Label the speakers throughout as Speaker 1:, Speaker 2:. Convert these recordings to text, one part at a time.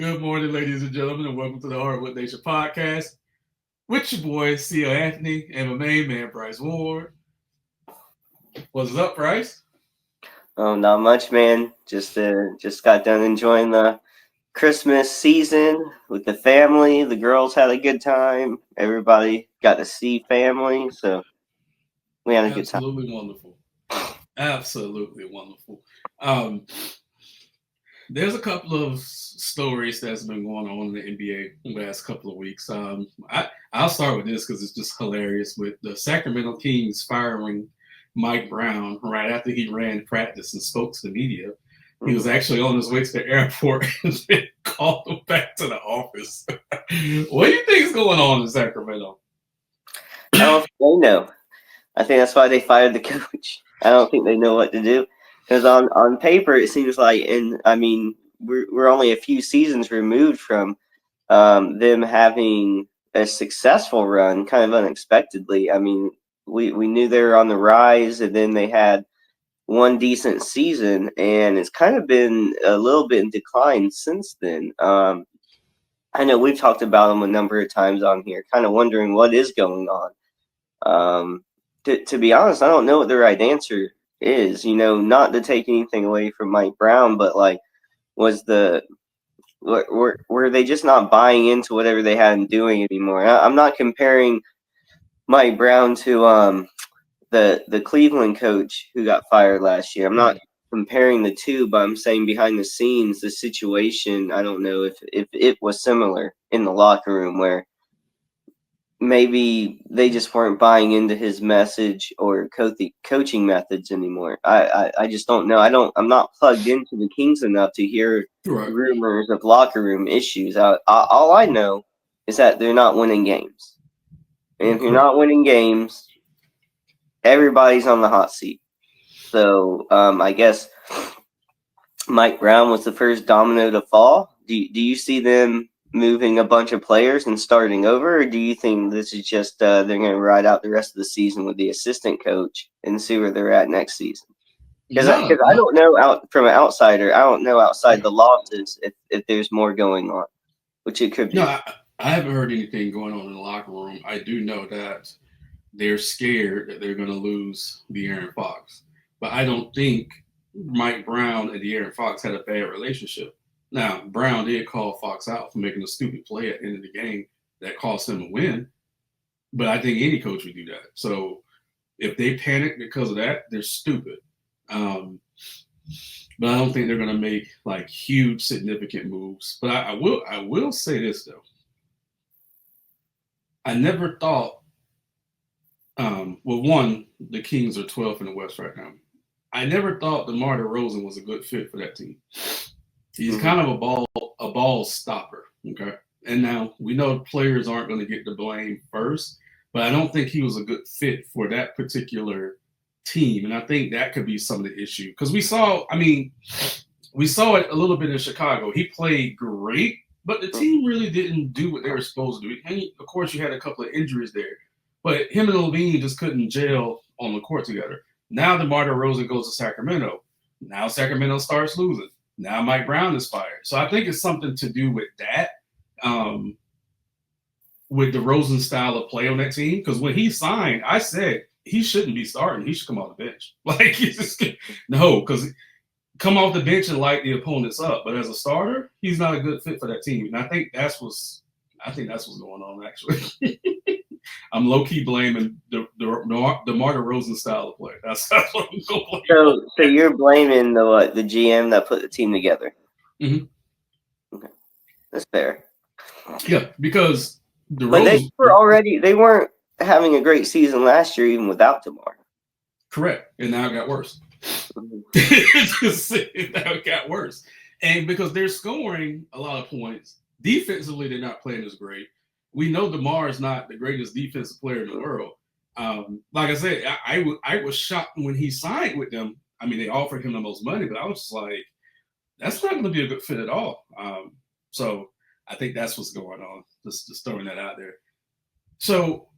Speaker 1: Good morning, ladies and gentlemen, and welcome to the Hardwood Nation podcast with your boy, C.L. Anthony, and my main man, Bryce Ward. What's up, Bryce?
Speaker 2: Oh, not much, man. Just got done enjoying the Christmas season with the family. The girls had a good time. Everybody got to see family, so we had a good time.
Speaker 1: Absolutely wonderful. Absolutely wonderful. Um, there's a couple of stories that's been going on in the NBA the last couple of weeks. I'll start with this because it's just hilarious with the Sacramento Kings firing Mike Brown right after he ran practice and spoke to the media. He was actually on his way to the airport and they called him back to the office. What do you think is going on in Sacramento?
Speaker 2: I don't think they know. I think that's why they fired the coach. I don't think they know what to do because on paper it seems like, and I mean we're only a few seasons removed from them having a successful run, kind of unexpectedly. I mean, we knew they were on the rise, and then they had one decent season, and it's kind of been a little bit in decline since then. I know we've talked about them a number of times on here, kind of wondering what is going on. To be honest, I don't know what the right answer is. Not to take anything away from Mike Brown, but like, was the were they just not buying into whatever they had and doing anymore? I'm not comparing Mike Brown to the Cleveland coach who got fired last year. I'm not comparing the two, but I'm saying behind the scenes, the situation, I don't know if it was similar in the locker room where maybe they just weren't buying into his message or coaching methods anymore. I just don't know. I'm not plugged into the Kings enough to hear rumors of locker room issues. All I know is that they're not winning games. And if you're not winning games, everybody's on the hot seat. So I guess Mike Brown was the first domino to fall. Do you see them moving a bunch of players and starting over, or do you think this is just they're going to ride out the rest of the season with the assistant coach and see where they're at next season? Because I don't know from an outsider, I don't know outside the losses if there's more going on, which it could be.
Speaker 1: No, I haven't heard anything going on in the locker room. I do know that they're scared that they're going to lose De'Aaron Fox, but I don't think Mike Brown and De'Aaron Fox had a bad relationship. Now, Brown did call Fox out for making a stupid play at the end of the game that cost them a win, but I think any coach would do that. So if they panic because of that, they're stupid. But I don't think they're going to make like huge, significant moves. But I will say this though. I never thought. Well, one, the Kings are 12th in the West right now. I never thought DeMar DeRozan was a good fit for that team. He's kind of a ball stopper. Okay. And now we know players aren't going to get the blame first, but I don't think he was a good fit for that particular team. And I think that could be some of the issue. Because we saw it a little bit in Chicago. He played great, but the team really didn't do what they were supposed to do. And of course, you had a couple of injuries there. But him and Levine just couldn't gel on the court together. Now DeMar DeRozan goes to Sacramento. Now Sacramento starts losing. Now Mike Brown is fired. So I think it's something to do with that, with DeRozan's style of play on that team. Because when he signed, I said he shouldn't be starting. He should come off the bench. Like, no, because come off the bench and light the opponents up. But as a starter, he's not a good fit for that team. And I think that's what's going on, actually. I'm low key blaming the DeMar DeRozan style of play. That's what I'm going to blame.
Speaker 2: So you're blaming the GM that put the team together.
Speaker 1: Mm-hmm.
Speaker 2: Okay, that's fair.
Speaker 1: Yeah, because
Speaker 2: DeRozan, but they weren't having a great season last year, even without DeMar.
Speaker 1: Correct, and now it got worse. Now it got worse, and because they're scoring a lot of points defensively, they're not playing as great. We know DeMar is not the greatest defensive player in the world. Like I said, I was shocked when he signed with them. I mean, they offered him the most money, but I was just like, that's not going to be a good fit at all. So I think that's what's going on. Just throwing that out there. So,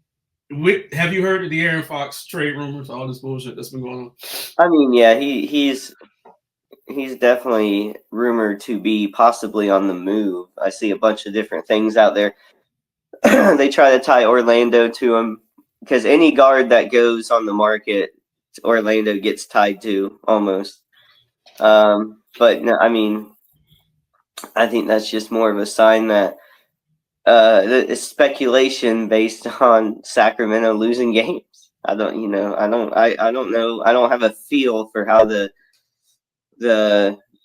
Speaker 1: have you heard of the De'Aaron Fox trade rumors? All this bullshit that's been going on.
Speaker 2: I mean, yeah, he's he's definitely rumored to be possibly on the move. I see a bunch of different things out there. They try to tie Orlando to him because any guard that goes on the market, Orlando gets tied to almost. But no, I mean, I think that's just more of a sign that it's speculation based on Sacramento losing games. I don't know. I don't know. I don't have a feel for how the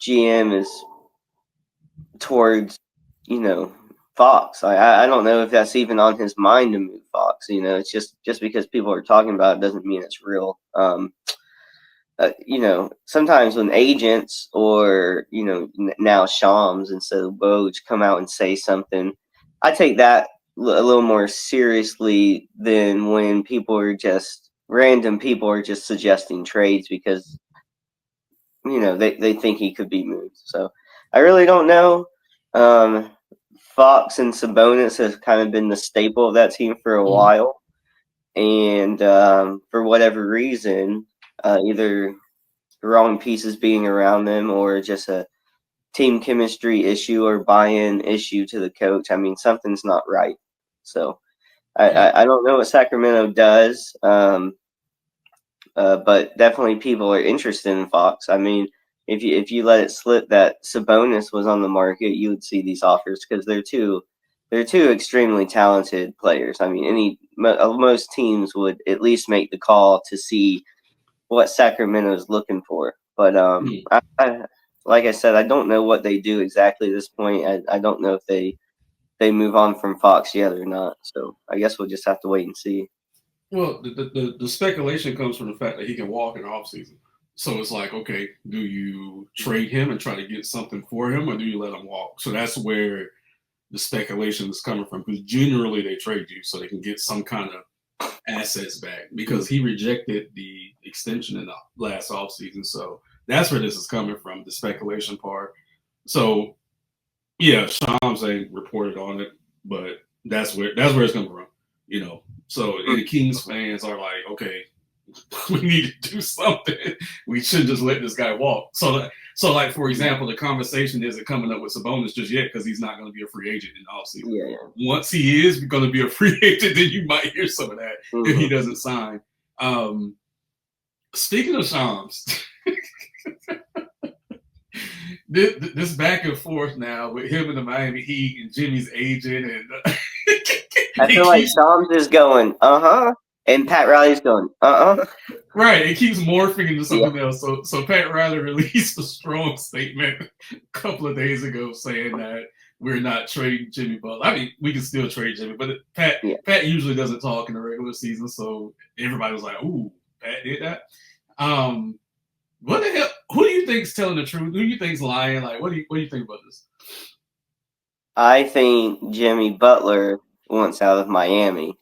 Speaker 2: GM is towards, Fox. I don't know if that's even on his mind to move Fox. It's just because people are talking about it doesn't mean it's real. Sometimes when agents or now Shams instead of Woj come out and say something, I take that a little more seriously than when random people are just suggesting trades because they think he could be moved. So I really don't know. Fox and Sabonis has kind of been the staple of that team for a while, and for whatever reason, either the wrong pieces being around them or just a team chemistry issue or buy-in issue to the coach. I mean, something's not right. So I don't know what Sacramento does, but definitely people are interested in Fox. I mean, if you let it slip that Sabonis was on the market, you would see these offers because they're two extremely talented players. I mean, most teams would at least make the call to see what Sacramento is looking for. But like I said, I don't know what they do exactly at this point. I don't know if they move on from Fox yet or not. So I guess we'll just have to wait and see.
Speaker 1: Well, the speculation comes from the fact that he can walk in the offseason. So it's like, okay, do you trade him and try to get something for him, or do you let him walk? So that's where the speculation is coming from, because generally they trade you so they can get some kind of assets back, because he rejected the extension in the last offseason. So that's where this is coming from, the speculation part. So yeah, Shams ain't reported on it, but that's where it's coming from. So the Kings fans are like, okay, we need to do something. We shouldn't just let this guy walk. So like, for example, the conversation isn't coming up with Sabonis just yet because he's not going to be a free agent in the offseason.
Speaker 2: Yeah.
Speaker 1: Once he is going to be a free agent, then you might hear some of that if he doesn't sign. Speaking of Shams, this back and forth now with him and the Miami Heat and Jimmy's agent, and
Speaker 2: I feel like Shams is going, and Pat Riley's going,
Speaker 1: Right, it keeps morphing into something else. So Pat Riley released a strong statement a couple of days ago saying that we're not trading Jimmy Butler. I mean, we can still trade Jimmy, but Pat usually doesn't talk in the regular season, so everybody was like, "Ooh, Pat did that." What the hell? Who do you think's telling the truth? Who do you think's lying? Like, what do you think about this?
Speaker 2: I think Jimmy Butler wants out of Miami.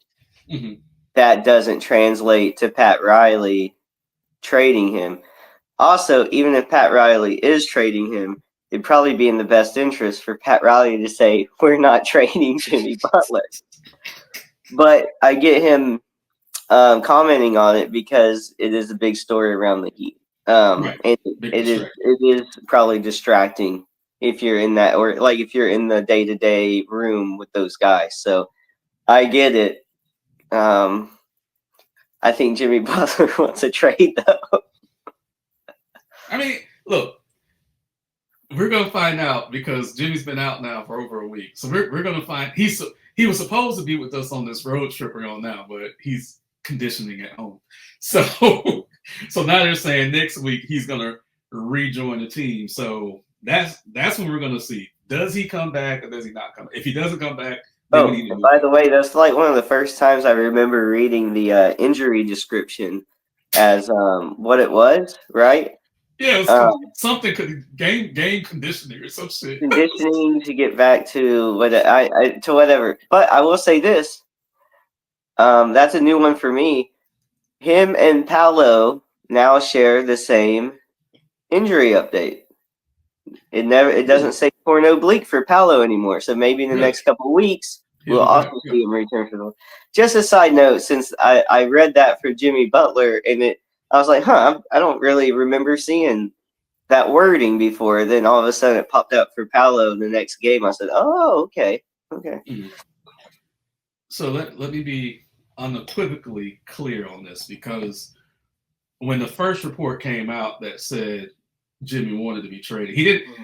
Speaker 1: Mm-hmm.
Speaker 2: That doesn't translate to Pat Riley trading him. Also, even if Pat Riley is trading him, it'd probably be in the best interest for Pat Riley to say, we're not trading Jimmy Butler. But I get him commenting on it because it is a big story around the Heat.
Speaker 1: Right.
Speaker 2: And it is probably distracting if you're in that, or like if you're in the day-to-day room with those guys. So I get it. I think Jimmy Butler wants a trade, though.
Speaker 1: I mean, look, we're gonna find out because Jimmy's been out now for over a week. So we're gonna find he was supposed to be with us on this road trip we're on now, but he's conditioning at home. So now they're saying next week he's gonna rejoin the team. So that's when we're gonna see, does he come back or does he not come? If he doesn't come back.
Speaker 2: Oh, by the way, that's like one of the first times I remember reading the injury description as what it was, right?
Speaker 1: Yeah, it was something game conditioning or some shit.
Speaker 2: Conditioning to get back to whatever. But I will say this: that's a new one for me. Him and Paolo now share the same injury update. It doesn't say torn oblique for Paolo anymore. So maybe in the next couple of weeks we'll also see him return for the. Just a side note, since I read that for Jimmy Butler, and I was like, I don't really remember seeing that wording before. Then all of a sudden it popped up for Paolo in the next game. I said, "Oh, okay."
Speaker 1: Mm-hmm. So let me be unequivocally clear on this, because when the first report came out that said Jimmy wanted to be traded, he didn't.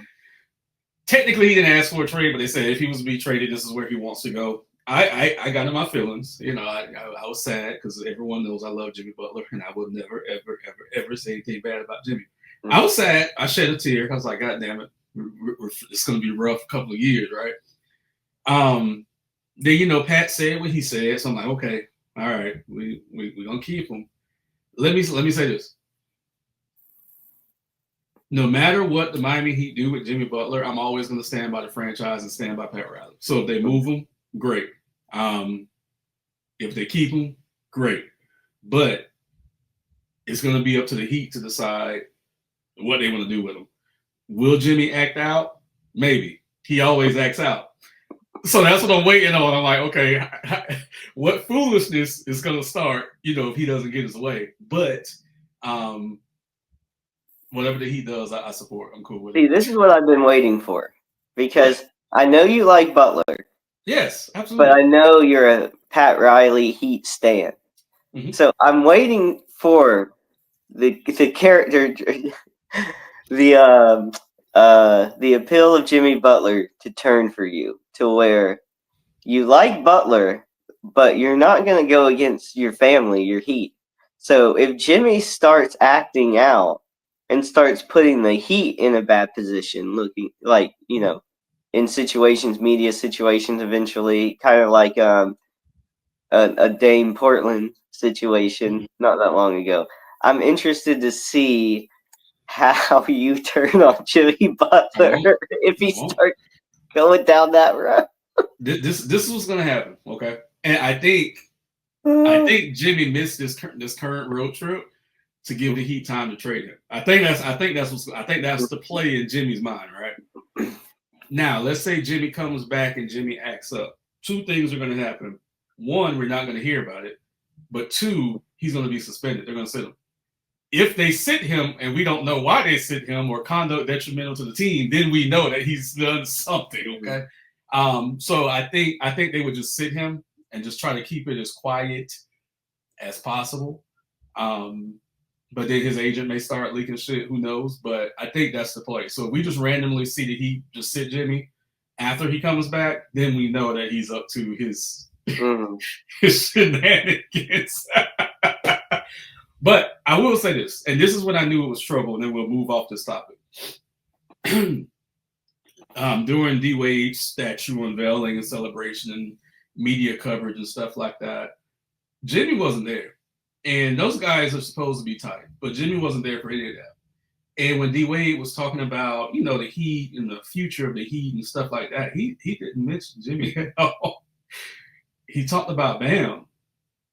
Speaker 1: Technically, he didn't ask for a trade, but they said if he was to be traded, this is where he wants to go. I got in my feelings. I was sad because everyone knows I love Jimmy Butler, and I would never, ever, ever, ever say anything bad about Jimmy. I was sad. I shed a tear because I was like, God damn it, it's going to be a rough couple of years, right? Then Pat said what he said, so I'm like, okay, all right, we're gonna keep him. Let me say this. No matter what the Miami Heat do with Jimmy Butler, I'm always going to stand by the franchise and stand by Pat Riley. So if they move him, great. If they keep him, great. But it's going to be up to the Heat to decide what they want to do with him. Will Jimmy act out? Maybe. He always acts out. So that's what I'm waiting on. I'm like, okay, what foolishness is going to start, if he doesn't get his way. But whatever the Heat does, I support. I'm cool with it.
Speaker 2: See, this is what I've been waiting for, because I know you like Butler.
Speaker 1: Yes, absolutely.
Speaker 2: But I know you're a Pat Riley Heat stan. Mm-hmm. So I'm waiting for the character, the appeal of Jimmy Butler to turn for you, to where you like Butler, but you're not going to go against your family, your Heat. So if Jimmy starts acting out and starts putting the Heat in a bad position, looking like, in situations, media situations, eventually, kind of like a Dame Portland situation not that long ago. I'm interested to see how you turn on Jimmy Butler if he starts going down that road.
Speaker 1: This is what's gonna happen, okay? And I think Jimmy missed this current road trip to give the Heat time to trade him. I think that's the play in Jimmy's mind, right? Now, let's say Jimmy comes back and Jimmy acts up. Two things are going to happen. One, we're not going to hear about it. But two, he's going to be suspended. They're going to sit him. If they sit him and we don't know why they sit him or conduct detrimental to the team, then we know that he's done something, okay? So I think they would just sit him and just try to keep it as quiet as possible. But then his agent may start leaking shit. Who knows? But I think that's the play. So if we just randomly see the Heat just sit Jimmy after he comes back, then we know that he's up to his shenanigans. But I will say this, and this is when I knew it was trouble, and then we'll move off this topic. During D Wade's statue unveiling and celebration and media coverage and stuff like that, Jimmy wasn't there. And those guys are supposed to be tight, but Jimmy wasn't there for any of that. And when D Wade was talking about, the Heat and the future of the Heat and stuff like that, he didn't mention Jimmy at all. He talked about Bam.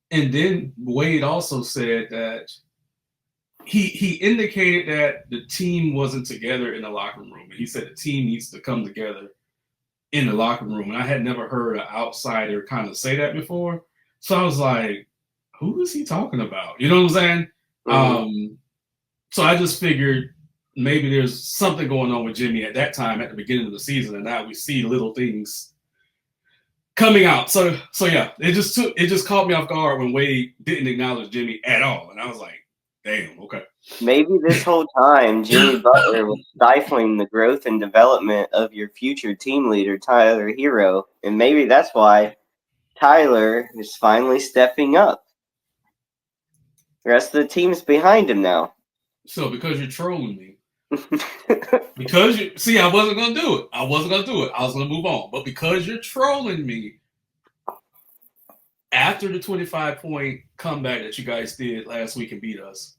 Speaker 1: And then Wade also said that he indicated that the team wasn't together in the locker room. And he said the team needs to come together in the locker room. And I had never heard an outsider kind of say that before. So I was like, who is he talking about? You know what I'm saying? So I just figured maybe there's something going on with Jimmy at that time at the beginning of the season, and now we see little things coming out. So yeah, it just caught me off guard when Wade didn't acknowledge Jimmy at all, and I was like, damn, okay.
Speaker 2: Maybe this whole time Jimmy Butler was stifling the growth and development of your future team leader, Tyler Hero, and maybe that's why Tyler is finally stepping up. The rest of the team's behind him now.
Speaker 1: So because you're trolling me, I wasn't going to do it. I was going to move on. But because you're trolling me, after the 25-point comeback that you guys did last week and beat us,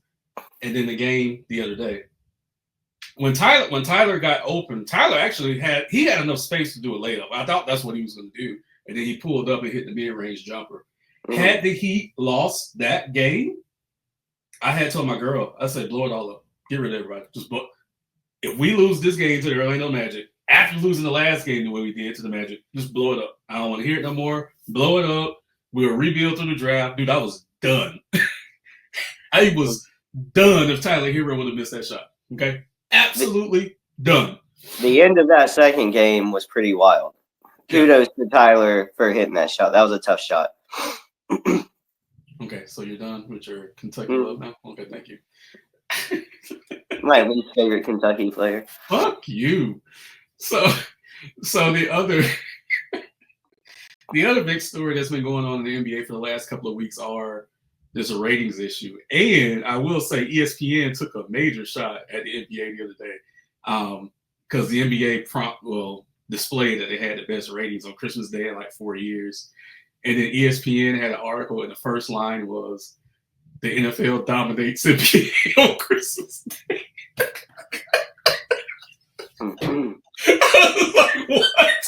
Speaker 1: and then the game the other day, when Tyler got open, Tyler actually had enough space to do a layup. I thought that's what he was going to do. And then he pulled up and hit the mid-range jumper. Had the Heat lost that game, I had told my girl, I said, blow it all up. Get rid of everybody. Just blow. If we lose this game to the Orlando Magic, after losing the last game the way we did to the Magic, just blow it up. I don't want to hear it no more. Blow it up. We'll rebuild through the draft. Dude, I was done. I was done if Tyler Hero would have missed that shot. Okay? Absolutely done.
Speaker 2: The end of that second game was pretty wild. Kudos to Tyler for hitting that shot. That was a tough shot.
Speaker 1: Okay, so you're done with your Kentucky love now? Okay, thank you.
Speaker 2: My least favorite Kentucky player.
Speaker 1: Fuck you. So the other big story that's been going on in the NBA for the last couple of weeks are there's a ratings issue. And I will say ESPN took a major shot at the NBA the other day. Because the NBA displayed that they had the best ratings on Christmas Day in like 4 years. And then ESPN had an article, and the first line was, the NFL dominates NBA on Christmas Day.
Speaker 2: Mm-hmm.
Speaker 1: I was like, what?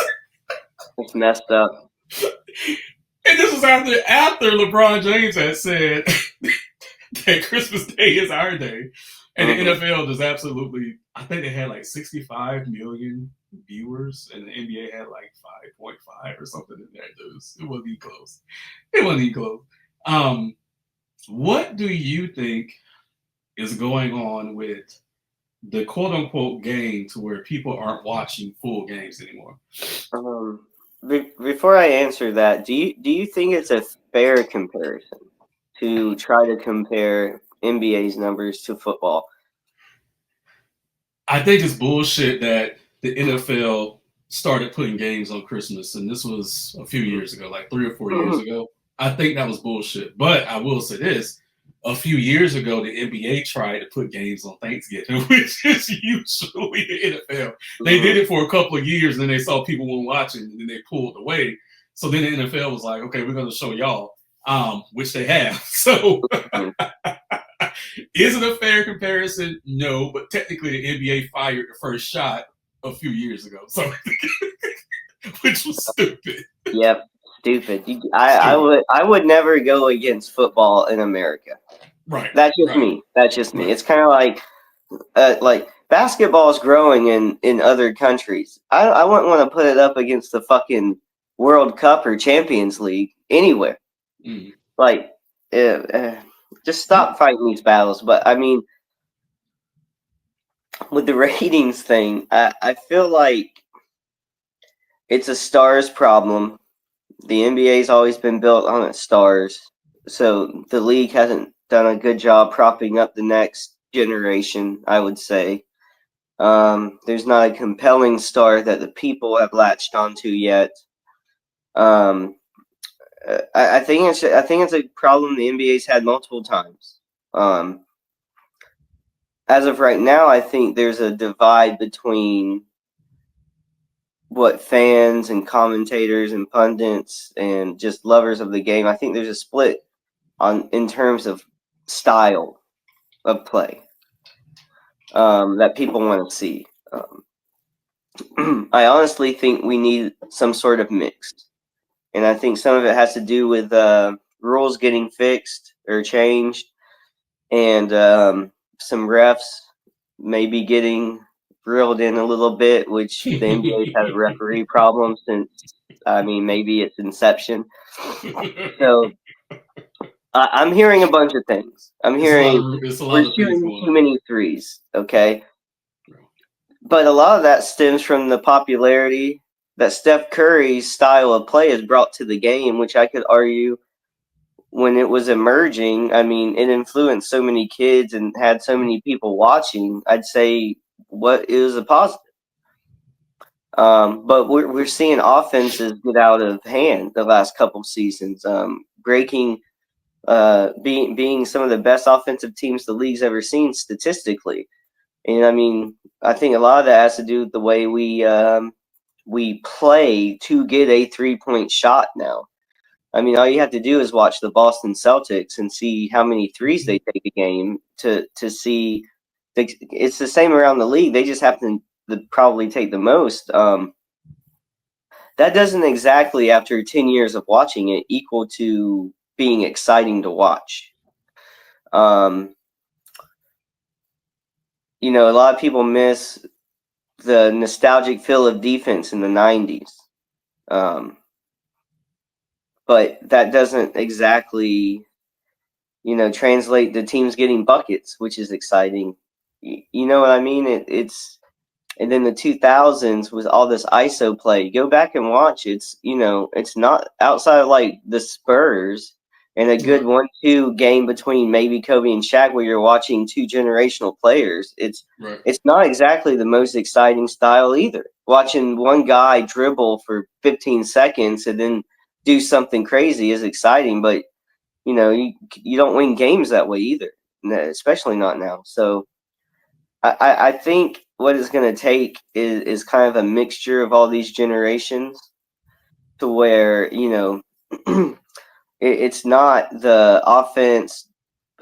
Speaker 2: It's messed up.
Speaker 1: And this was after LeBron James had said that Christmas Day is our day. And the NFL just absolutely, I think they had like 65 million viewers, and the NBA had like 5.5 or something in there. It wasn't even close. It wasn't even close. What do you think is going on with the quote unquote game to where people aren't watching full games anymore?
Speaker 2: Before I answer that, do you think it's a fair comparison to try to compare NBA's numbers to football?
Speaker 1: I think it's bullshit that the NFL started putting games on Christmas, and this was a few years ago, like 3 or 4 years ago. I think that was bullshit. But I will say this. A few years ago, the NBA tried to put games on Thanksgiving, which is usually the NFL. They did it for a couple of years, and then they saw people weren't watching, and then they pulled away. So then the NFL was like, okay, we're going to show y'all, which they have. So is it a fair comparison? No, but technically the NBA fired the first shot a few years ago, so which was stupid.
Speaker 2: Yep, stupid. I would never go against football in America.
Speaker 1: Right.
Speaker 2: That's just me. That's just me. It's kind of like basketball is growing in other countries. I wouldn't want to put it up against the fucking World Cup or Champions League anywhere. Like, just stop fighting these battles. But I mean, with the ratings thing, I feel like it's a stars problem. The NBA's always been built on its stars, so the league hasn't done a good job propping up the next generation, I would say. There's not a compelling star that the people have latched onto yet. I think it's a problem the NBA's had multiple times. As of right now, I think there's a divide between what fans and commentators and pundits and just lovers of the game. I think there's a split in terms of style of play that people want to see. I honestly think we need some sort of mix. And I think some of it has to do with rules getting fixed or changed, and some refs maybe getting reeled in a little bit, which the NBA's had a referee problem since, maybe its inception. So I'm hearing a bunch of things. I'm hearing we're shooting too many threes, okay? But a lot of that stems from the popularity that Steph Curry's style of play has brought to the game, which I could argue when it was emerging, it influenced so many kids and had so many people watching. I'd say it was a positive. But we're seeing offenses get out of hand the last couple seasons, being some of the best offensive teams the league's ever seen statistically. And I think a lot of that has to do with the way we play to get a 3-point shot now. All you have to do is watch the Boston Celtics and see how many threes they take a game to see. It's the same around the league. They just happen to probably take the most. That doesn't exactly, after 10 years of watching it, equal to being exciting to watch. A lot of people miss the nostalgic feel of defense in the 90s. But that doesn't exactly, translate to teams getting buckets, which is exciting. you know what I mean? It's and then the 2000s was all this ISO play. Go back and watch. It's not outside of like the Spurs and a good
Speaker 1: Right.
Speaker 2: 1-2 game between maybe Kobe and Shaq where you're watching two generational players.
Speaker 1: Right.
Speaker 2: It's not exactly the most exciting style either. Watching one guy dribble for 15 seconds and then do something crazy is exciting, but you don't win games that way either, especially not now. So I think what it's going to take is kind of a mixture of all these generations to where, it's not the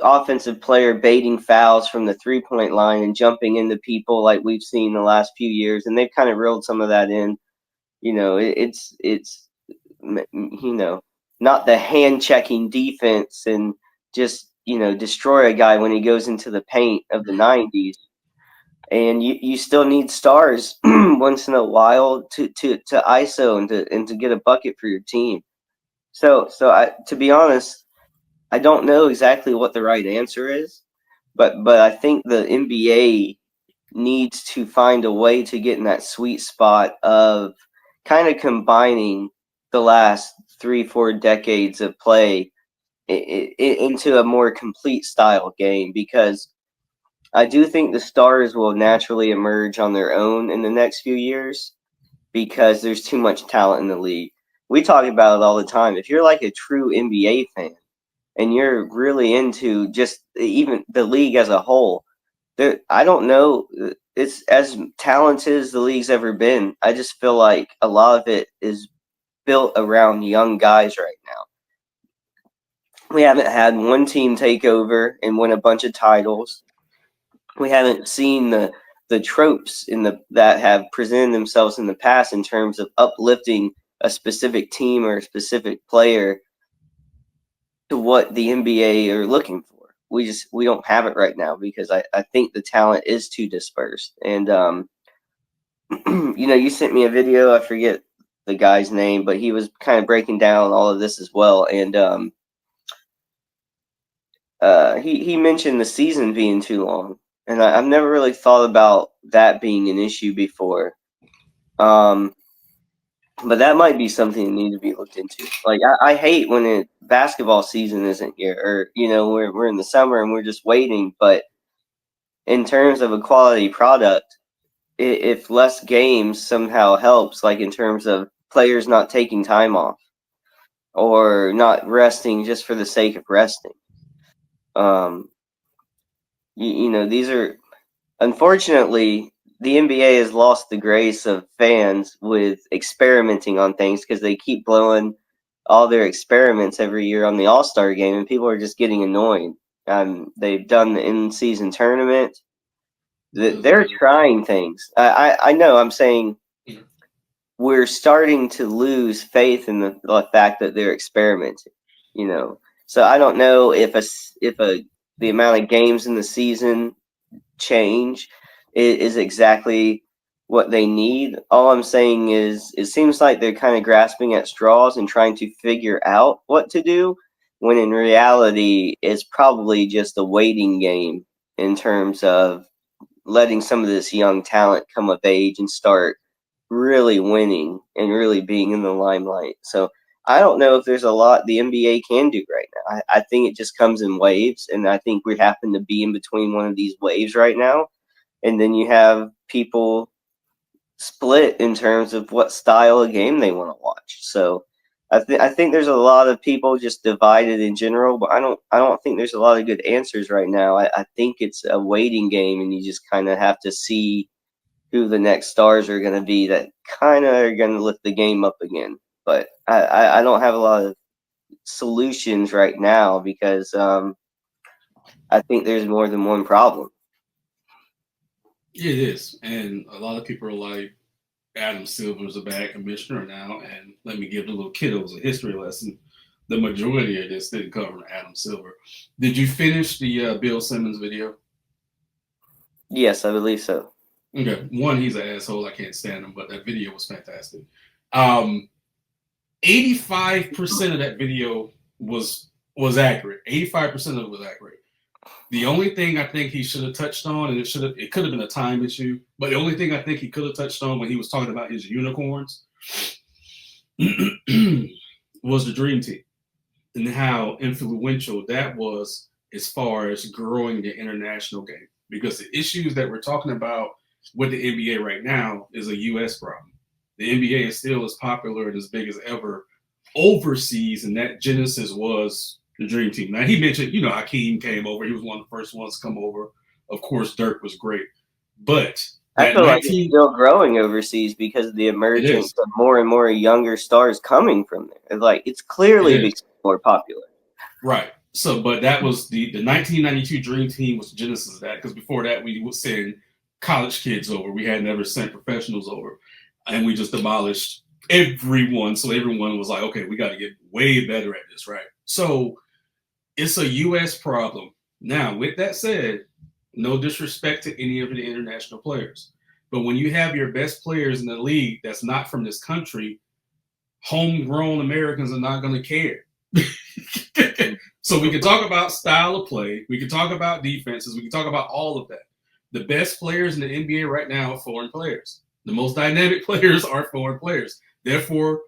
Speaker 2: offensive player baiting fouls from the 3-point line and jumping into people like we've seen the last few years. And they've kind of reeled some of that in. It's not the hand checking defense and just, destroy a guy when he goes into the paint of the 90s. And you still need stars once in a while to ISO and to get a bucket for your team. So to be honest, I don't know exactly what the right answer is, but I think the NBA needs to find a way to get in that sweet spot of kind of combining the last 3-4 decades of play into a more complete style game, because I do think the stars will naturally emerge on their own in the next few years because there's too much talent in the league. We talk about it all the time. If you're like a true NBA fan and you're really into just even the league as a whole, I don't know. It's as talented as the league's ever been. I just feel like a lot of it is built around young guys right now. We haven't had one team take over and win a bunch of titles. We haven't seen the tropes that have presented themselves in the past in terms of uplifting a specific team or a specific player to what the NBA are looking for. We don't have it right now because I think the talent is too dispersed. And you sent me a video, I forget the guy's name, but he was kind of breaking down all of this as well. And he mentioned the season being too long. And I've never really thought about that being an issue before. But that might be something that needs to be looked into. Like I hate when basketball season isn't here, or we're in the summer and we're just waiting. But in terms of a quality product, if less games somehow helps, like in terms of players not taking time off or not resting just for the sake of resting, these are unfortunately. The NBA has lost the grace of fans with experimenting on things because they keep blowing all their experiments every year on the All-Star game, and people are just getting annoyed. They've done the in-season tournament. They're trying things. I know. I'm saying we're starting to lose faith in the fact that they're experimenting. So I don't know if the amount of games in the season change is exactly what they need. All I'm saying is it seems like they're kind of grasping at straws and trying to figure out what to do, when in reality it's probably just a waiting game in terms of letting some of this young talent come of age and start really winning and really being in the limelight. So I don't know if there's a lot the NBA can do right now. I think it just comes in waves, and I think we happen to be in between one of these waves right now. And then you have people split in terms of what style of game they want to watch. So I think there's a lot of people just divided in general, but I don't think there's a lot of good answers right now. I think it's a waiting game, and you just kind of have to see who the next stars are going to be that kind of are going to lift the game up again. But I don't have a lot of solutions right now because I think there's more than one problem.
Speaker 1: It is, and a lot of people are like, Adam Silver's a bad commissioner now, and let me give the little kiddos a history lesson. The majority of this didn't come from Adam Silver. Did you finish the Bill Simmons video?
Speaker 2: Yes, I believe so.
Speaker 1: Okay, one, he's an asshole. I can't stand him, but that video was fantastic. 85% of that video was accurate. 85% of it was accurate. The only thing I think he should have touched on, and it could have been a time issue, but the only thing I think he could have touched on when he was talking about his unicorns was the Dream Team and how influential that was as far as growing the international game. Because the issues that we're talking about with the NBA right now is a U.S. problem. The NBA is still as popular and as big as ever overseas, and that genesis was the Dream Team. Now, he mentioned, Hakeem came over. He was one of the first ones to come over. Of course, Dirk was great. But
Speaker 2: I feel like it's still growing overseas because of the emergence of more and more younger stars coming from there. Like, it's clearly becoming more popular.
Speaker 1: Right. So, but that was the 1992 Dream Team was the genesis of that, because before that, we would send college kids over. We had never sent professionals over. And we just demolished everyone. So everyone was like, okay, we got to get way better at this, right? So it's a U.S. problem. Now, with that said, no disrespect to any of the international players, but when you have your best players in the league that's not from this country, homegrown Americans are not going to care. So we can talk about style of play. We can talk about defenses. We can talk about all of that. The best players in the NBA right now are foreign players. The most dynamic players are foreign players. Therefore,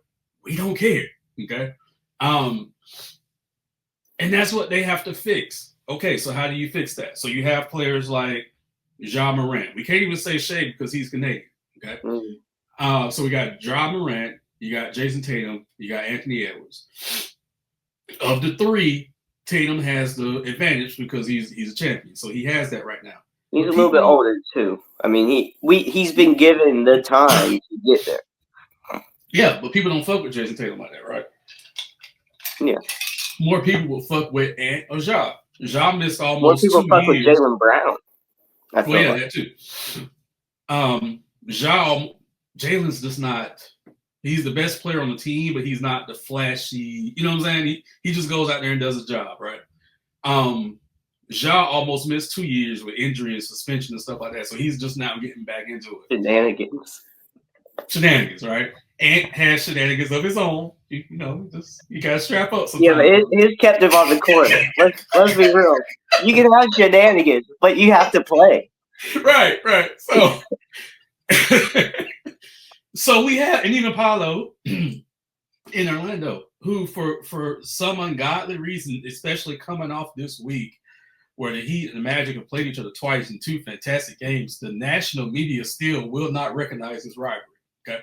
Speaker 1: we don't care. Okay. And that's what they have to fix. Okay, so how do you fix that? So you have players like Ja Morant. We can't even say Shea because he's Canadian. Okay. Mm-hmm. So we got Ja Morant, you got Jason Tatum, you got Anthony Edwards. Of the three, Tatum has the advantage because he's a champion. So he has that right now.
Speaker 2: He's a little bit older too. I mean, he's been given the time to get there.
Speaker 1: Yeah, but people don't fuck with Jason Tatum like that, right?
Speaker 2: Yeah.
Speaker 1: More people will fuck with Ant or Ja. Ja missed almost
Speaker 2: more people
Speaker 1: 2
Speaker 2: fuck
Speaker 1: years.
Speaker 2: with Jaylen Brown.
Speaker 1: That too. Jalen's just not. He's the best player on the team, but he's not the flashy. You know what I'm saying? He just goes out there and does his job, right? Ja almost missed 2 years with injury and suspension and stuff like that, so he's just now getting back into it. Shenanigans, right? Ant has shenanigans of his own. You gotta strap up sometimes.
Speaker 2: Yeah, but it's kept him on the court. Let's be real. You can have shenanigans, but you have to play.
Speaker 1: Right. So, so we have, and even Paolo in Orlando, who for some ungodly reason, especially coming off this week, where the Heat and the Magic have played each other twice in 2 fantastic games, the national media still will not recognize this rivalry. Okay.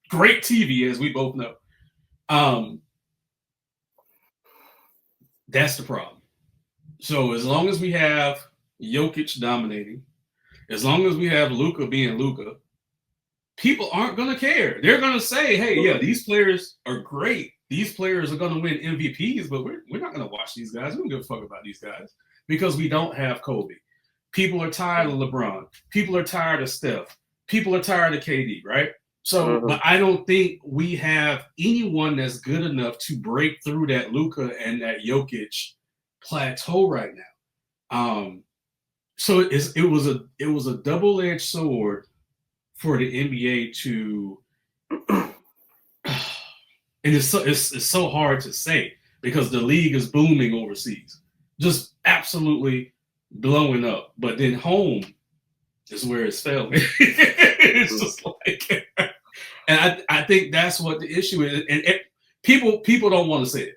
Speaker 1: Great TV, as we both know. That's the problem. So as long as we have Jokic dominating, as long as we have Luka being Luka, people aren't going to care. They're going to say, hey, yeah, these players are great. These players are going to win MVPs, but we're not going to watch these guys. We don't give a fuck about these guys because we don't have Kobe. People are tired of LeBron. People are tired of Steph. People are tired of KD, right? So, but I don't think we have anyone that's good enough to break through that Luka and that Jokic plateau right now. So it was a double-edged sword for the NBA to, and it's so hard to say because the league is booming overseas, just absolutely blowing up. But then home is where it's failing. It's just like. And I think that's what the issue is. And people don't want to say it.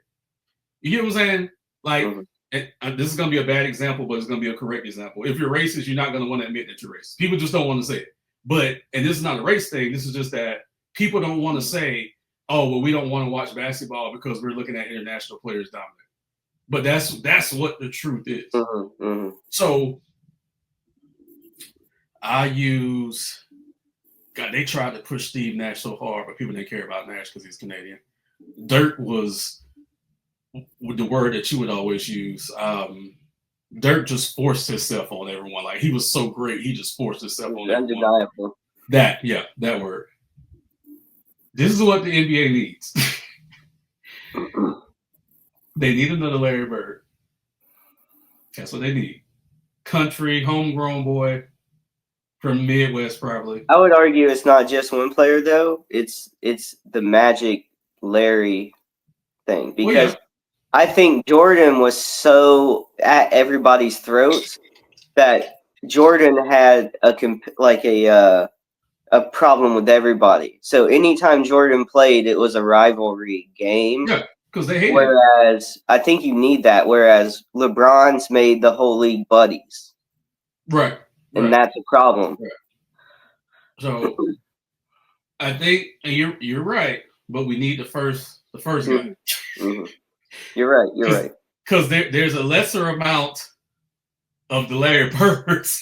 Speaker 1: You get what I'm saying? Like, and this is going to be a bad example, but it's going to be a correct example. If you're racist, you're not going to want to admit that you're racist. People just don't want to say it. But, and this is not a race thing. This is just that people don't want to say, oh, well, we don't want to watch basketball because we're looking at international players dominate. But that's what the truth is. So they tried to push Steve Nash so hard, but people didn't care about Nash because he's Canadian. Dirk was the word that you would always use. Dirk just forced himself on everyone. Like, he was so great, he just forced himself on everyone.
Speaker 2: Undeniable.
Speaker 1: That word. This is what the NBA needs. They need another Larry Bird. That's what they need. Country, homegrown boy. From Midwest, probably.
Speaker 2: I would argue it's not just one player, though. It's the Magic Larry thing because I think Jordan was so at everybody's throats that Jordan had a problem with everybody. So anytime Jordan played, it was a rivalry game.
Speaker 1: Yeah, because they hated him.
Speaker 2: Whereas I think you need that. Whereas LeBron's made the whole league buddies,
Speaker 1: Right.
Speaker 2: and that's a problem.
Speaker 1: Right. So I think you're right, but we need the first guy.
Speaker 2: Mm-hmm. You're right. You're right.
Speaker 1: Because there's a lesser amount of the Larry Birds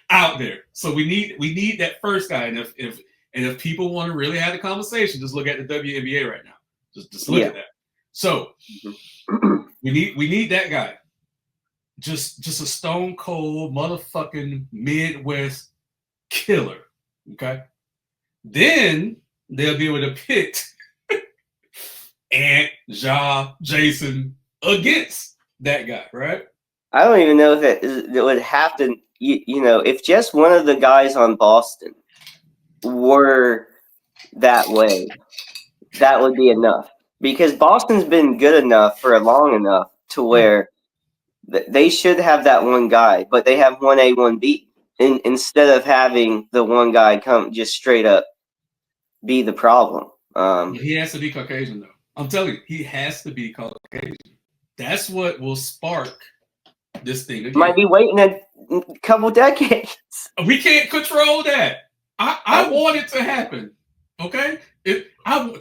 Speaker 1: out there, so we need that first guy. And if people want to really have the conversation, just look at the WNBA right now. Just look at that. So we need that guy. Just a stone cold motherfucking Midwest killer. Okay. Then they'll be able to pit Ant, Ja, Jason against that guy, right?
Speaker 2: I don't even know if it would have to, if just one of the guys on Boston were that way, that would be enough. Because Boston's been good enough for long enough to where they should have that one guy, but they have 1A, 1B. Instead of having the one guy come just straight up be the problem.
Speaker 1: He has to be Caucasian, though. I'm telling you, he has to be Caucasian. That's what will spark this thing again.
Speaker 2: Might be waiting a couple decades.
Speaker 1: We can't control that. I want it to happen. Okay?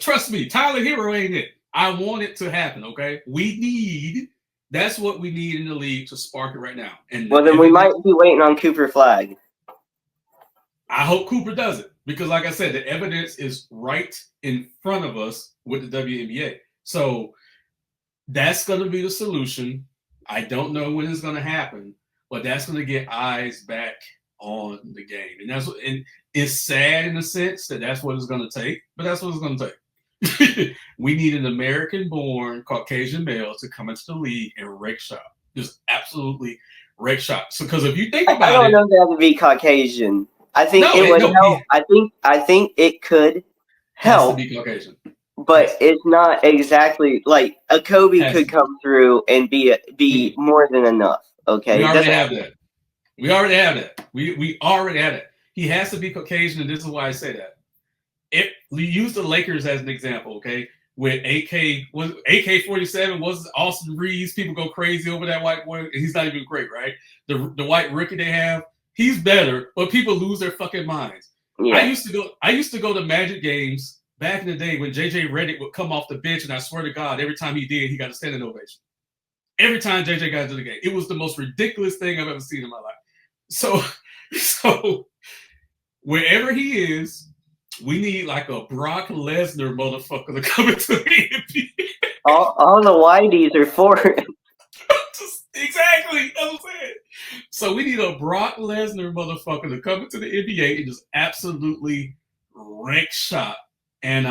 Speaker 1: Trust me, Tyler Hero ain't it. I want it to happen, okay? That's what we need in the league to spark it right now. And
Speaker 2: well, then we might be waiting on Cooper Flag.
Speaker 1: I hope Cooper does it because, like I said, the evidence is right in front of us with the WNBA. So that's going to be the solution. I don't know when it's going to happen, but that's going to get eyes back on the game. And it's sad in a sense that that's what it's going to take, but that's what it's going to take. We need an American-born Caucasian male to come into the league and wreck shop. Just absolutely wreck shop. So, because if you think about it,
Speaker 2: I don't know that would be Caucasian. I think it would help. I think it could help.
Speaker 1: Has to be Caucasian.
Speaker 2: But it's not exactly like a Kobe could come through and be more than enough. Okay,
Speaker 1: we already have that. We already have it. He has to be Caucasian, and this is why I say that. We use the Lakers as an example, okay? With AK-47 was Austin Reeves. People go crazy over that white boy. He's not even great, right? The white rookie they have, he's better, but people lose their fucking minds. Yeah. I used to go to Magic games back in the day when JJ Redick would come off the bench, and I swear to God, every time he did, he got a standing ovation. Every time JJ got into the game, it was the most ridiculous thing I've ever seen in my life. So wherever he is, we need like a Brock Lesnar motherfucker to come into the NBA.
Speaker 2: All the whiteys are for it.
Speaker 1: Exactly. That's what I'm saying. So we need a Brock Lesnar motherfucker to come into the NBA and just absolutely wreck shop. And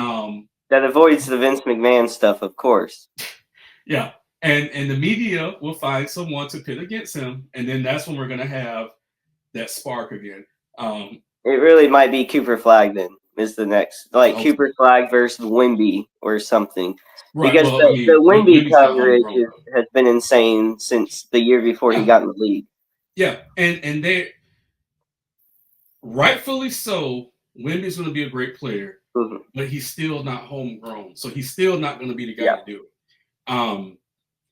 Speaker 2: that avoids the Vince McMahon stuff, of course.
Speaker 1: Yeah. And the media will find someone to pit against him, and then that's when we're gonna have that spark again.
Speaker 2: It really might be Cooper Flag then. Is the next Cooper Flag versus Wemby or something. Right, because the Wemby coverage has been insane since the year before he got in the league.
Speaker 1: Yeah, and they rightfully so. Wemby's going to be a great player, but he's still not homegrown, so he's still not going to be the guy to do it.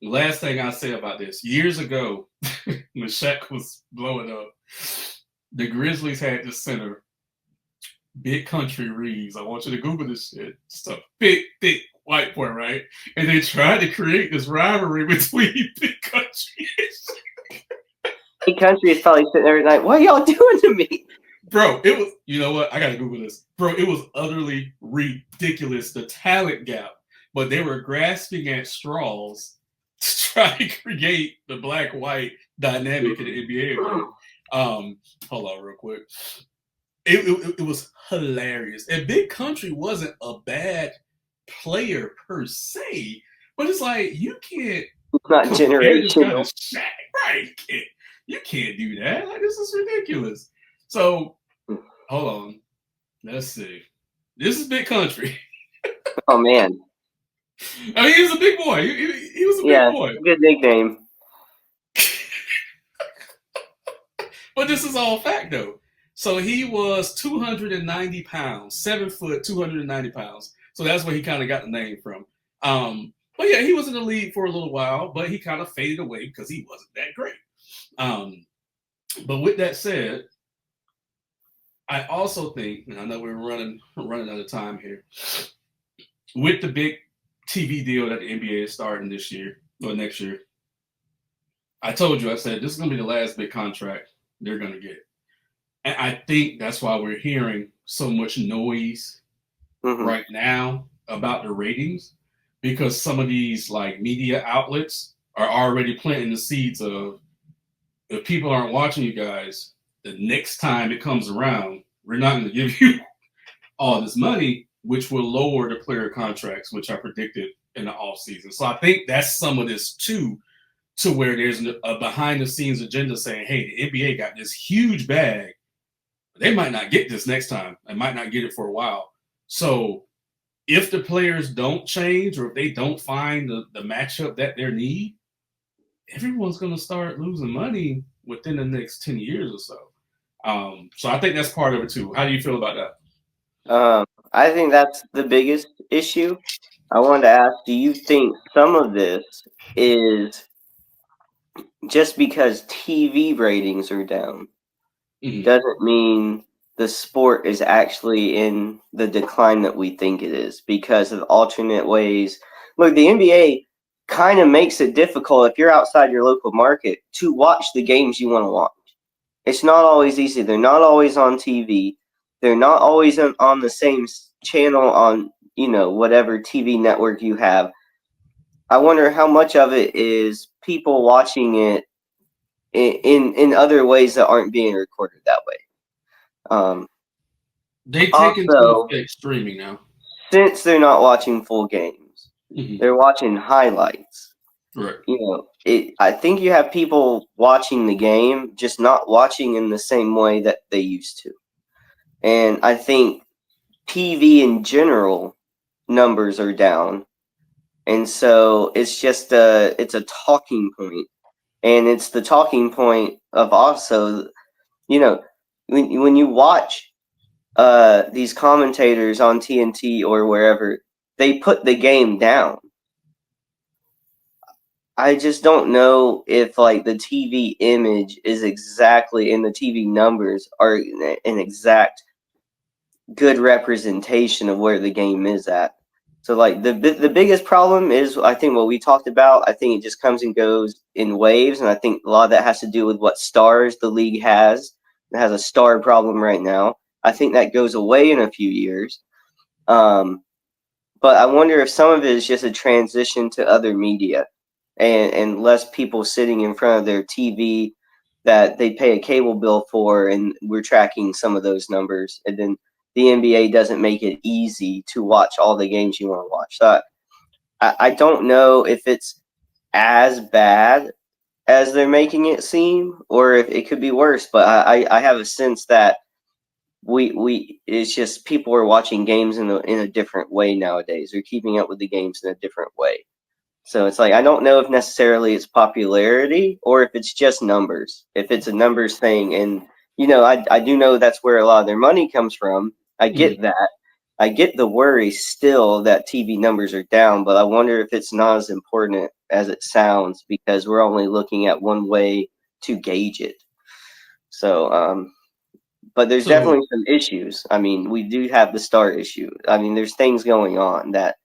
Speaker 1: Last thing I say about this: years ago, when Shaq was blowing up, the Grizzlies had this center. Big Country Reeves. I want you to Google this shit. Just a big, thick white boy, right? And they tried to create this rivalry between Big Country and
Speaker 2: Big Country is probably sitting there like, what are y'all doing to me?
Speaker 1: Bro, it was, you know what? I got to Google this. Bro, it was utterly ridiculous, the talent gap. But they were grasping at straws to try to create the black-white dynamic in the NBA. Right? Hold on real quick. It was hilarious. And Big Country wasn't a bad player per se, but it's like you can't.
Speaker 2: It's not generational,
Speaker 1: right? You can't do that. Like, this is ridiculous. So, hold on. Let's see. This is Big Country.
Speaker 2: Oh man.
Speaker 1: I mean, he was a big boy. He was a big
Speaker 2: Yeah,
Speaker 1: boy.
Speaker 2: good nickname.
Speaker 1: But this is all fact, though. So he was 290 pounds, 7 foot, 290 pounds. So that's where he kind of got the name from. But yeah, he was in the league for a little while, but he kind of faded away because he wasn't that great. But with that said, I also think, and I know we're running out of time here, with the big TV deal that the NBA is starting this year or next year, I told you, I said this is going to be the last big contract they're going to get. And I think that's why we're hearing so much noise right now about the ratings, because some of these like media outlets are already planting the seeds of, if people aren't watching you guys, the next time it comes around, we're not going to give you all this money, which will lower the player contracts, which are predicted in the offseason. So I think that's some of this too, to where there's a behind the scenes agenda saying, hey, the NBA got this huge bag. They might not get this next time. They might not get it for a while. So if the players don't change, or if they don't find the matchup that they need, everyone's going to start losing money within the next 10 years or so. So I think that's part of it too. How do you feel about that?
Speaker 2: I think that's the biggest issue. I wanted to ask, do you think some of this is just because TV ratings are down? Doesn't mean the sport is actually in the decline that we think it is because of alternate ways. Look, the NBA kind of makes it difficult if you're outside your local market to watch the games you want to watch. It's not always easy. They're not always on TV. They're not always on the same channel on, whatever TV network you have. I wonder how much of it is people watching it in other ways that aren't being recorded that way.
Speaker 1: They take into effect streaming now.
Speaker 2: Since they're not watching full games, they're watching highlights.
Speaker 1: Right.
Speaker 2: I think you have people watching the game, just not watching in the same way that they used to. And I think TV in general numbers are down. And so it's just it's a talking point. And it's the talking point of also, when you watch these commentators on TNT or wherever, they put the game down. I just don't know if like the TV image is exactly, in the TV numbers are an exact good representation of where the game is at. So like the biggest problem is, I think, what we talked about. I think it just comes and goes in waves, and I think a lot of that has to do with what stars the league has. It has a star problem right now. I think that goes away in a few years. But I wonder if some of it is just a transition to other media and less people sitting in front of their TV that they pay a cable bill for, and we're tracking some of those numbers. And then the NBA doesn't make it easy to watch all the games you want to watch. So I don't know if it's as bad as they're making it seem, or if it could be worse. But I have a sense that it's just people are watching games in a different way nowadays. They're keeping up with the games in a different way. So it's like, I don't know if necessarily it's popularity or if it's just numbers. If it's a numbers thing, and I do know that's where a lot of their money comes from. I get that. I get the worry still that TV numbers are down, but I wonder if it's not as important as it sounds because we're only looking at one way to gauge it. So, but there's definitely some issues. I mean, we do have the star issue. I mean, there's things going on that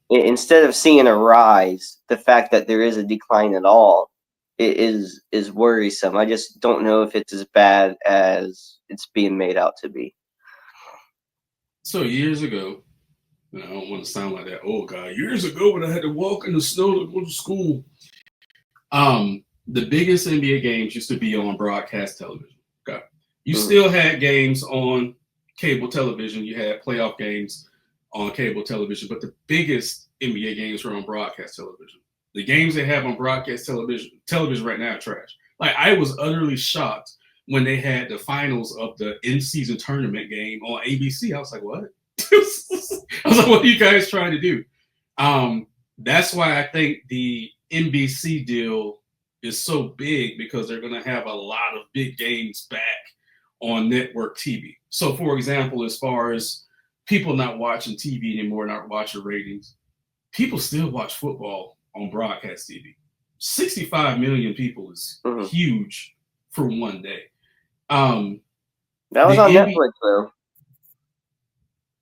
Speaker 2: instead of seeing a rise, the fact that there is a decline at all is worrisome. I just don't know if it's as bad as it's being made out to be.
Speaker 1: So years ago, and I don't want to sound like that old guy, years ago when I had to walk in the snow to go to school, the biggest NBA games used to be on broadcast television. Okay. You still had games on cable television. You had playoff games on cable television, but the biggest NBA games were on broadcast television. The games they have on broadcast television right now are trash. Like, I was utterly shocked when they had the finals of the in-season tournament game on ABC. I was like, what? I was like, what are you guys trying to do? That's why I think the NBC deal is so big because they're going to have a lot of big games back on network TV. So, for example, as far as people not watching TV anymore, not watching ratings, people still watch football on broadcast TV. 65 million people is huge for one day.
Speaker 2: That was on Netflix, though.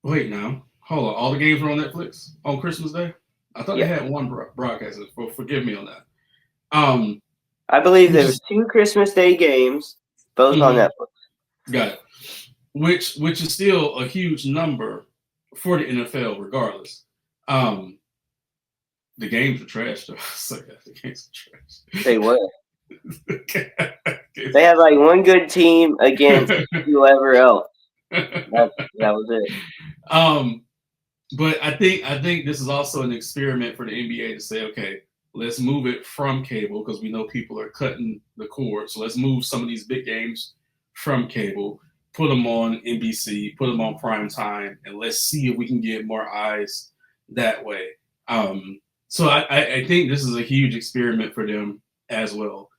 Speaker 1: Wait, now. Hold on. All the games were on Netflix on Christmas Day? I thought they had one broadcast. Forgive me on that.
Speaker 2: I believe there was 2 Christmas Day games, both on Netflix.
Speaker 1: Got it. Which is still a huge number for the NFL, regardless. The games are trash, though. The games are trash.
Speaker 2: They were. They had like one good team against whoever else. That was it.
Speaker 1: But I think this is also an experiment for the NBA to say, okay, let's move it from cable because we know people are cutting the cord. So let's move some of these big games from cable, put them on NBC, put them on prime time, and let's see if we can get more eyes that way. So I think this is a huge experiment for them as well.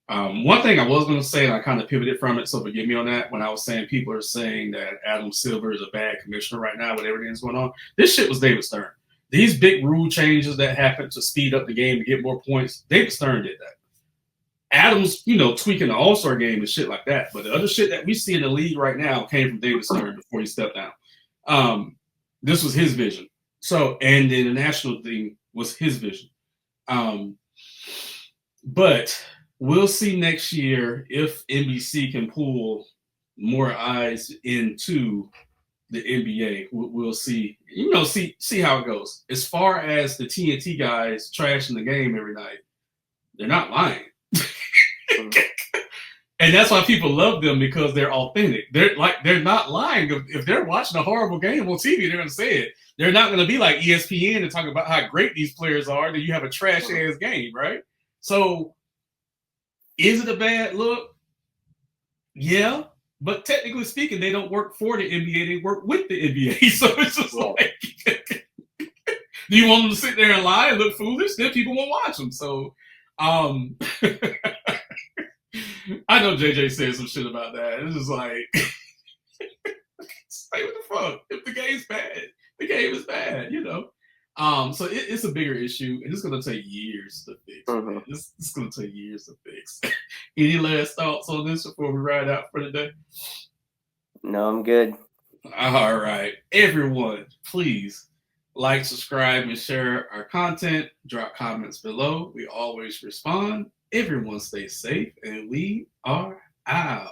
Speaker 1: One thing I was going to say, and I kind of pivoted from it, so forgive me on that, when I was saying people are saying that Adam Silver is a bad commissioner right now with everything that's going on. This shit was David Stern. These big rule changes that happened to speed up the game to get more points, David Stern did that. Adams, tweaking the All-Star game and shit like that. But the other shit that we see in the league right now came from David Stern before he stepped down. This was his vision. So, and the international thing was his vision. But we'll see next year if NBC can pull more eyes into the NBA. We'll see. See how it goes. As far as the TNT guys trashing the game every night, they're not lying. And that's why people love them, because they're authentic. They're not lying. If they're watching a horrible game on TV, they're going to say it. They're not going to be like ESPN and talk about how great these players are, then you have a trash ass game, right? So is it a bad look? Yeah. But technically speaking, they don't work for the NBA. They work with the NBA. So it's just like, do you want them to sit there and lie and look foolish? Then people won't watch them. So, I know JJ said some shit about that. It's just like, what the fuck? If the game's bad, the game is bad, So it's a bigger issue, and it's going to take years to fix. It's going to take years to fix. Any last thoughts on this before we ride out for the day?
Speaker 2: No, I'm good.
Speaker 1: All right. Everyone, please like, subscribe, and share our content. Drop comments below. We always respond. Everyone stay safe, and we are out.